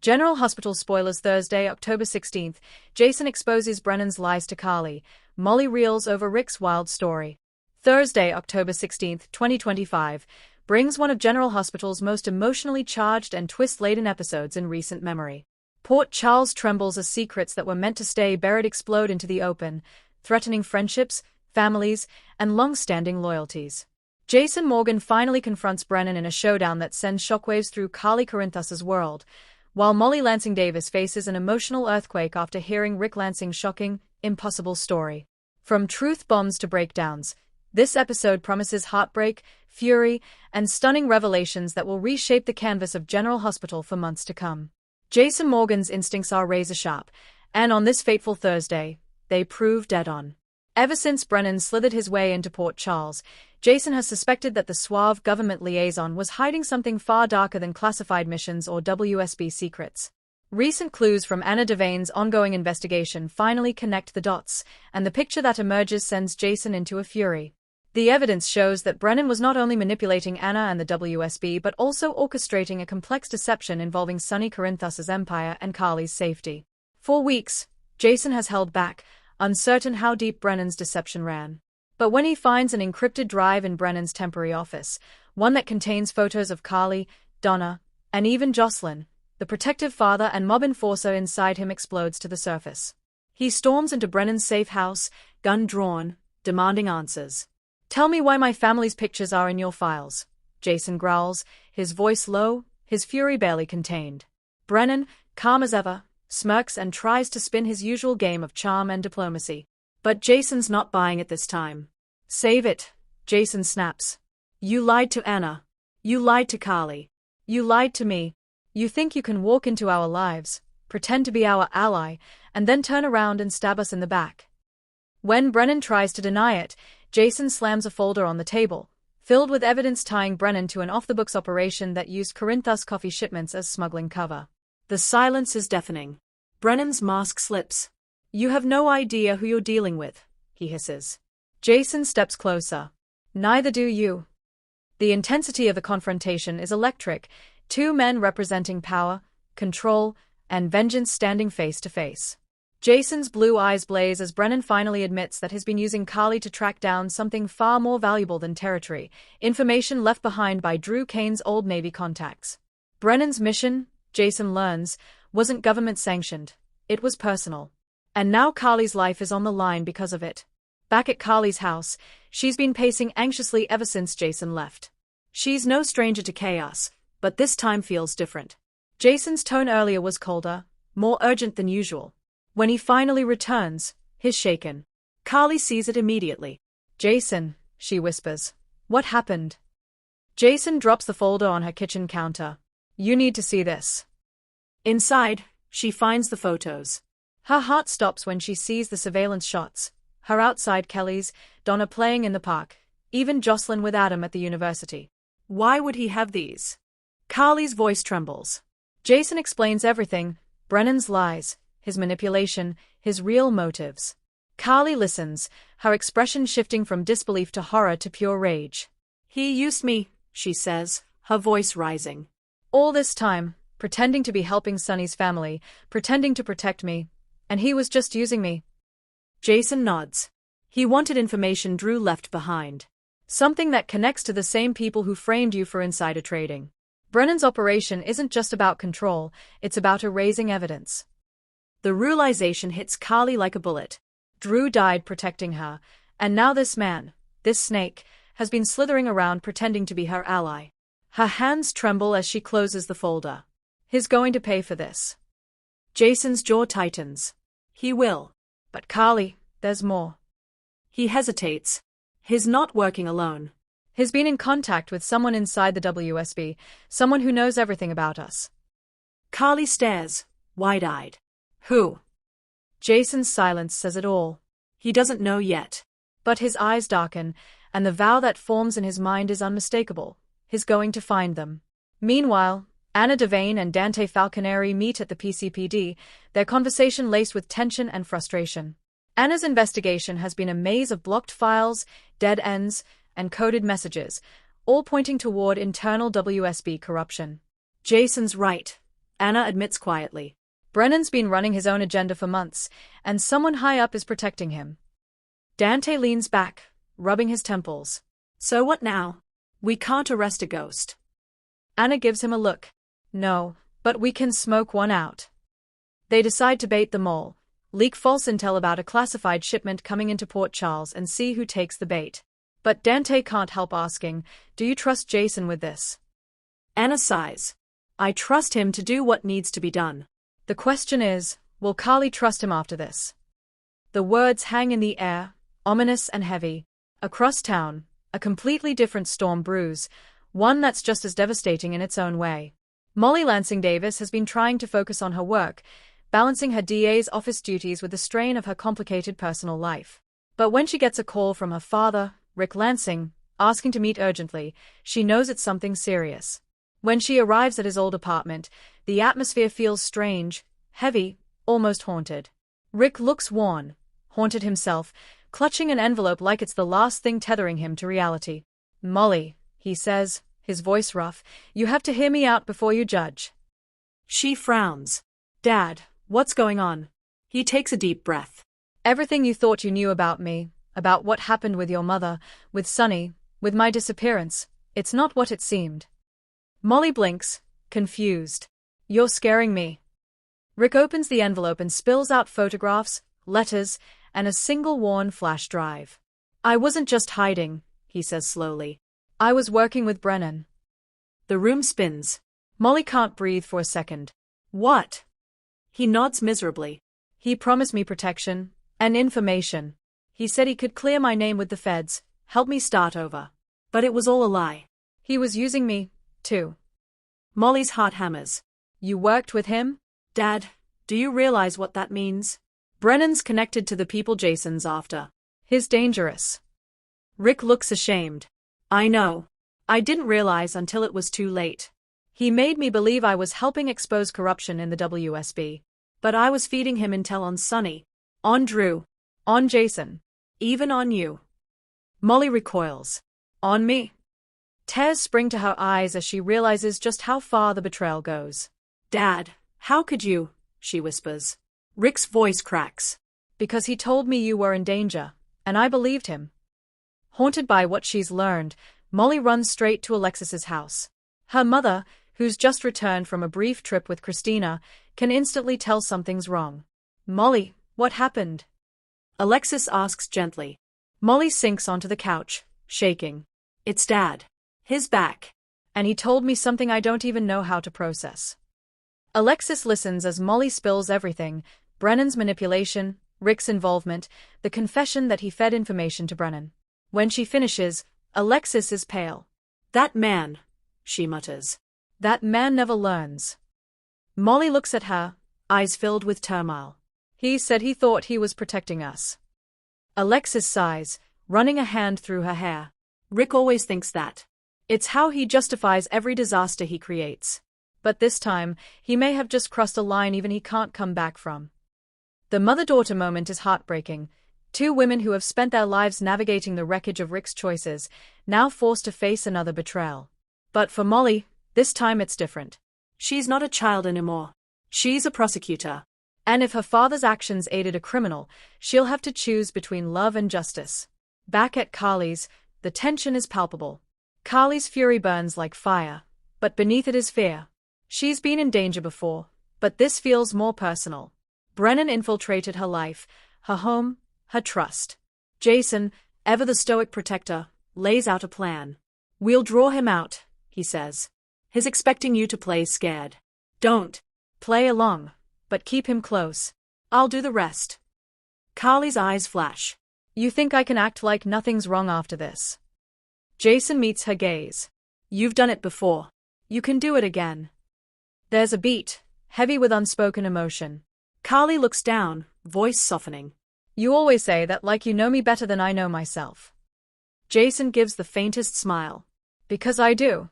General Hospital spoilers Thursday, October 16th. Jason exposes Brennan's lies to Carly. Molly reels over Rick's wild story. Thursday, October 16th, 2025, brings one of General Hospital's most emotionally charged and twist-laden episodes in recent memory. Port Charles trembles as secrets that were meant to stay buried explode into the open, threatening friendships, families, and long-standing loyalties. Jason Morgan finally confronts Brennan in a showdown that sends shockwaves through Carly Corinthus's world, while Molly Lansing Davis faces an emotional earthquake after hearing Rick Lansing's shocking, impossible story. From truth bombs to breakdowns, this episode promises heartbreak, fury, and stunning revelations that will reshape the canvas of General Hospital for months to come. Jason Morgan's instincts are razor-sharp, and on this fateful Thursday, they prove dead on. Ever since Brennan slithered his way into Port Charles, Jason has suspected that the suave government liaison was hiding something far darker than classified missions or WSB secrets. Recent clues from Anna Devane's ongoing investigation finally connect the dots, and the picture that emerges sends Jason into a fury. The evidence shows that Brennan was not only manipulating Anna and the WSB but also orchestrating a complex deception involving Sonny Corinthus's empire and Carly's safety. For weeks, Jason has held back, uncertain how deep Brennan's deception ran. But when he finds an encrypted drive in Brennan's temporary office, one that contains photos of Carly, Donna, and even Jocelyn, the protective father and mob enforcer inside him explodes to the surface. He storms into Brennan's safe house, gun drawn, demanding answers. "Tell me why my family's pictures are in your files," Jason growls, his voice low, his fury barely contained. Brennan, calm as ever, smirks and tries to spin his usual game of charm and diplomacy. But Jason's not buying it this time. "Save it," Jason snaps. "You lied to Anna. You lied to Carly. You lied to me. You think you can walk into our lives, pretend to be our ally, and then turn around and stab us in the back." When Brennan tries to deny it, Jason slams a folder on the table, filled with evidence tying Brennan to an off-the-books operation that used Corinthus coffee shipments as smuggling cover. The silence is deafening. Brennan's mask slips. "You have no idea who you're dealing with," he hisses. Jason steps closer. "Neither do you." The intensity of the confrontation is electric, two men representing power, control, and vengeance standing face to face. Jason's blue eyes blaze as Brennan finally admits that he's been using Carly to track down something far more valuable than territory, information left behind by Drew Kane's old Navy contacts. Brennan's mission, Jason learns, wasn't government-sanctioned. It was personal. And now Carly's life is on the line because of it. Back at Carly's house, she's been pacing anxiously ever since Jason left. She's no stranger to chaos, but this time feels different. Jason's tone earlier was colder, more urgent than usual. When he finally returns, he's shaken. Carly sees it immediately. "Jason," she whispers. "What happened?" Jason drops the folder on her kitchen counter. "You need to see this." Inside, she finds the photos. Her heart stops when she sees the surveillance shots. Her outside Kelly's, Donna playing in the park, even Jocelyn with Adam at the university. Why would he have these? Carly's voice trembles. Jason explains everything, Brennan's lies, his manipulation, his real motives. Carly listens, her expression shifting from disbelief to horror to pure rage. "He used me," she says, her voice rising. "All this time, pretending to be helping Sonny's family, pretending to protect me, and he was just using me." Jason nods. He wanted information Drew left behind. Something that connects to the same people who framed you for insider trading. Brennan's operation isn't just about control, it's about erasing evidence. The realization hits Carly like a bullet. Drew died protecting her, and now this man, this snake, has been slithering around pretending to be her ally. Her hands tremble as she closes the folder. He's going to pay for this. Jason's jaw tightens. He will. But Carly, there's more. He hesitates. He's not working alone. He's been in contact with someone inside the WSB, someone who knows everything about us. Carly stares, wide-eyed. Who? Jason's silence says it all. He doesn't know yet. But his eyes darken, and the vow that forms in his mind is unmistakable. He's going to find them. Meanwhile, Anna Devane and Dante Falconeri meet at the PCPD, their conversation laced with tension and frustration. Anna's investigation has been a maze of blocked files, dead ends, and coded messages, all pointing toward internal WSB corruption. Jason's right. Anna admits quietly. Brennan's been running his own agenda for months, and someone high up is protecting him. Dante leans back, rubbing his temples. So what now? We can't arrest a ghost. Anna gives him a look. No, but we can smoke one out. They decide to bait the mole, leak false intel about a classified shipment coming into Port Charles and see who takes the bait. But Dante can't help asking, do you trust Jason with this? Anna sighs. I trust him to do what needs to be done. The question is, will Carly trust him after this? The words hang in the air, ominous and heavy. Across town, a completely different storm brews, one that's just as devastating in its own way. Molly Lansing Davis has been trying to focus on her work, balancing her DA's office duties with the strain of her complicated personal life. But when she gets a call from her father, Rick Lansing, asking to meet urgently, she knows it's something serious. When she arrives at his old apartment, the atmosphere feels strange, heavy, almost haunted. Rick looks worn, haunted himself, clutching an envelope like it's the last thing tethering him to reality. Molly, he says, his voice rough, you have to hear me out before you judge. She frowns. Dad, what's going on? He takes a deep breath. Everything you thought you knew about me, about what happened with your mother, with Sonny, with my disappearance, it's not what it seemed. Molly blinks, confused. You're scaring me. Rick opens the envelope and spills out photographs, letters, and a single worn flash drive. I wasn't just hiding, he says slowly. I was working with Brennan. The room spins. Molly can't breathe for a second. What? He nods miserably. He promised me protection and information. He said he could clear my name with the feds, help me start over. But it was all a lie. He was using me, too. Molly's heart hammers. You worked with him? Dad, do you realize what that means? Brennan's connected to the people Jason's after. He's dangerous. Rick looks ashamed. I know. I didn't realize until it was too late. He made me believe I was helping expose corruption in the WSB. But I was feeding him intel on Sonny, on Drew, on Jason, even on you. Molly recoils. On me? Tears spring to her eyes as she realizes just how far the betrayal goes. Dad, how could you? She whispers. Rick's voice cracks. Because he told me you were in danger, and I believed him. Haunted by what she's learned, Molly runs straight to Alexis's house. Her mother, who's just returned from a brief trip with Christina, can instantly tell something's wrong. Molly, what happened? Alexis asks gently. Molly sinks onto the couch, shaking. It's Dad. His back. And he told me something I don't even know how to process. Alexis listens as Molly spills everything, Brennan's manipulation, Rick's involvement, the confession that he fed information to Brennan. When she finishes, Alexis is pale. That man, she mutters. That man never learns. Molly looks at her, eyes filled with turmoil. He said he thought he was protecting us. Alexis sighs, running a hand through her hair. Rick always thinks that. It's how he justifies every disaster he creates. But this time, he may have just crossed a line even he can't come back from. The mother-daughter moment is heartbreaking. Two women who have spent their lives navigating the wreckage of Rick's choices, now forced to face another betrayal. But for Molly, this time it's different. She's not a child anymore. She's a prosecutor. And if her father's actions aided a criminal, she'll have to choose between love and justice. Back at Carly's, the tension is palpable. Carly's fury burns like fire, but beneath it is fear. She's been in danger before, but this feels more personal. Brennan infiltrated her life, her home, her trust. Jason, ever the stoic protector, lays out a plan. We'll draw him out, he says. He's expecting you to play scared. Don't. Play along, but keep him close. I'll do the rest. Carly's eyes flash. You think I can act like nothing's wrong after this? Jason meets her gaze. You've done it before. You can do it again. There's a beat, heavy with unspoken emotion. Carly looks down, voice softening. You always say that like you know me better than I know myself. Jason gives the faintest smile. Because I do.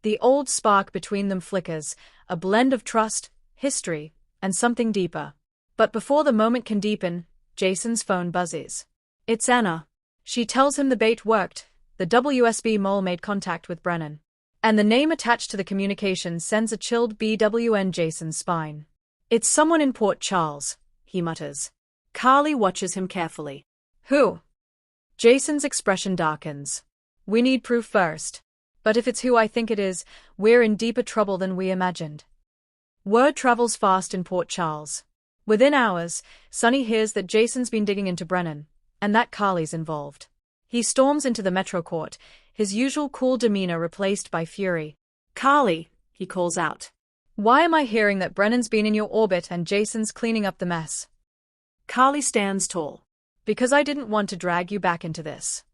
The old spark between them flickers, a blend of trust, history, and something deeper. But before the moment can deepen, Jason's phone buzzes. It's Anna. She tells him the bait worked. The WSB mole made contact with Brennan. And the name attached to the communication sends a chilled BWN Jason's spine. It's someone in Port Charles, he mutters. Carly watches him carefully. Who? Jason's expression darkens. We need proof first. But if it's who I think it is, we're in deeper trouble than we imagined. Word travels fast in Port Charles. Within hours, Sonny hears that Jason's been digging into Brennan, and that Carly's involved. He storms into the Metro Court, his usual cool demeanor replaced by fury. Carly, he calls out. Why am I hearing that Brennan's been in your orbit and Jason's cleaning up the mess? Carly stands tall. Because I didn't want to drag you back into this.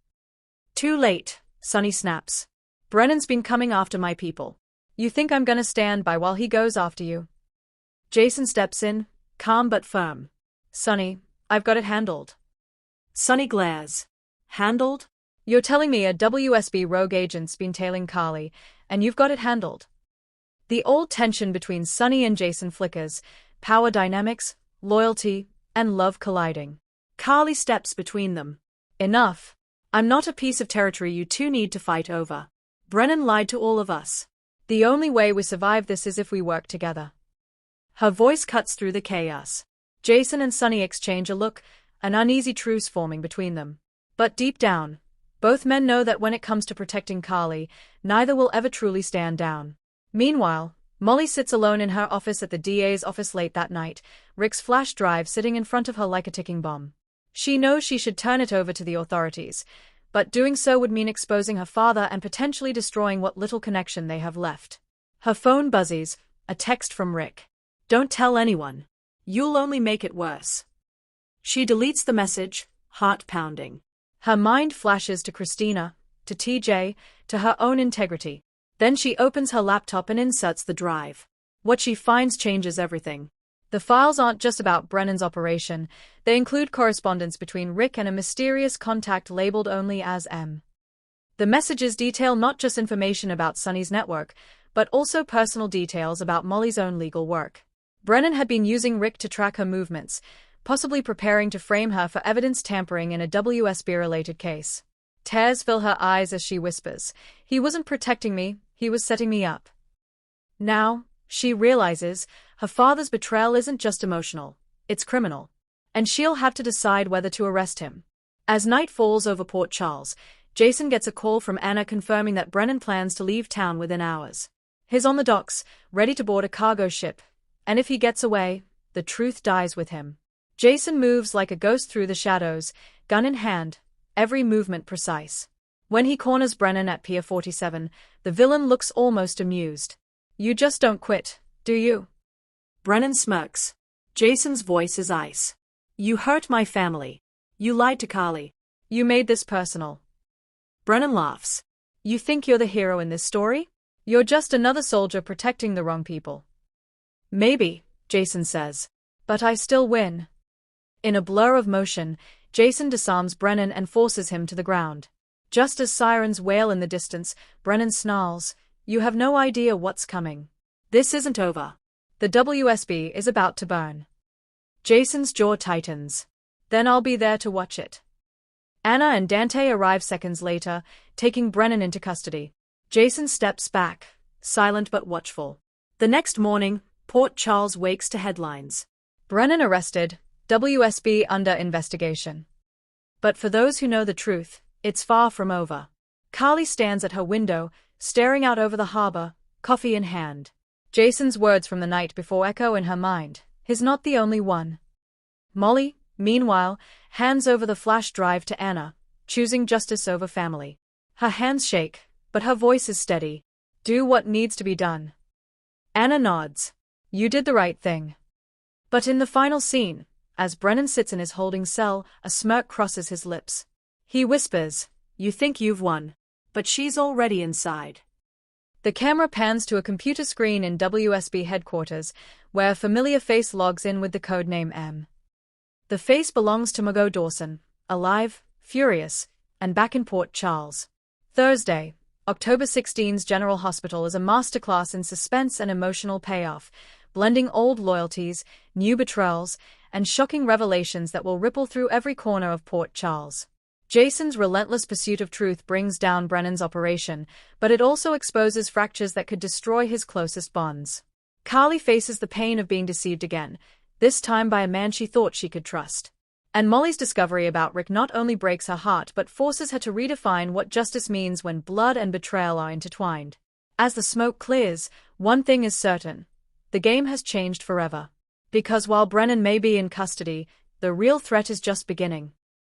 Too late, Sonny snaps. Brennan's been coming after my people. You think I'm gonna stand by while he goes after you? Jason steps in, calm but firm. Sonny, I've got it handled. Sonny glares. Handled? You're telling me a WSB rogue agent's been tailing Carly, and you've got it handled? The old tension between Sonny and Jason flickers, power dynamics, loyalty, and love colliding. Carly steps between them. Enough. I'm not a piece of territory you two need to fight over. Brennan lied to all of us. The only way we survive this is if we work together. Her voice cuts through the chaos. Jason and Sonny exchange a look, an uneasy truce forming between them. But deep down, both men know that when it comes to protecting Carly, neither will ever truly stand down. Meanwhile, Molly sits alone in her office at the DA's office late that night, Rick's flash drive sitting in front of her like a ticking bomb. She knows she should turn it over to the authorities, but doing so would mean exposing her father and potentially destroying what little connection they have left. Her phone buzzes, a text from Rick. Don't tell anyone. You'll only make it worse. She deletes the message, heart pounding. Her mind flashes to Christina, to TJ, to her own integrity. Then she opens her laptop and inserts the drive. What she finds changes everything. The files aren't just about Brennan's operation, they include correspondence between Rick and a mysterious contact labeled only as M. The messages detail not just information about Sonny's network, but also personal details about Molly's own legal work. Brennan had been using Rick to track her movements, possibly preparing to frame her for evidence tampering in a WSB-related case. Tears fill her eyes as she whispers, "He wasn't protecting me, he was setting me up." Now, she realizes, her father's betrayal isn't just emotional, it's criminal. And she'll have to decide whether to arrest him. As night falls over Port Charles, Jason gets a call from Anna confirming that Brennan plans to leave town within hours. He's on the docks, ready to board a cargo ship. And if he gets away, the truth dies with him. Jason moves like a ghost through the shadows, gun in hand, every movement precise. When he corners Brennan at Pier 47, the villain looks almost amused. "You just don't quit, do you?" Brennan smirks. Jason's voice is ice. "You hurt my family. You lied to Carly. You made this personal." Brennan laughs. "You think you're the hero in this story? You're just another soldier protecting the wrong people." "Maybe," Jason says. "But I still win." In a blur of motion, Jason disarms Brennan and forces him to the ground. Just as sirens wail in the distance, Brennan snarls, "You have no idea what's coming. This isn't over. The WSB is about to burn." Jason's jaw tightens. "Then I'll be there to watch it." Anna and Dante arrive seconds later, taking Brennan into custody. Jason steps back, silent but watchful. The next morning, Port Charles wakes to headlines. Brennan arrested, WSB under investigation. But for those who know the truth, it's far from over. Carly stands at her window, staring out over the harbor, coffee in hand. Jason's words from the night before echo in her mind. He's not the only one. Molly, meanwhile, hands over the flash drive to Anna, choosing justice over family. Her hands shake, but her voice is steady. "Do what needs to be done." Anna nods. "You did the right thing." But in the final scene, as Brennan sits in his holding cell, a smirk crosses his lips. He whispers, "You think you've won, but she's already inside." The camera pans to a computer screen in WSB headquarters, where a familiar face logs in with the codename M. The face belongs to Margot Dawson, alive, furious, and back in Port Charles. Thursday, October 16's General Hospital is a masterclass in suspense and emotional payoff, blending old loyalties, new betrayals, and shocking revelations that will ripple through every corner of Port Charles. Jason's relentless pursuit of truth brings down Brennan's operation, but it also exposes fractures that could destroy his closest bonds. Carly faces the pain of being deceived again, this time by a man she thought she could trust. And Molly's discovery about Rick not only breaks her heart but forces her to redefine what justice means when blood and betrayal are intertwined. As the smoke clears, one thing is certain. The game has changed forever. Because while Brennan may be in custody, the real threat is just beginning.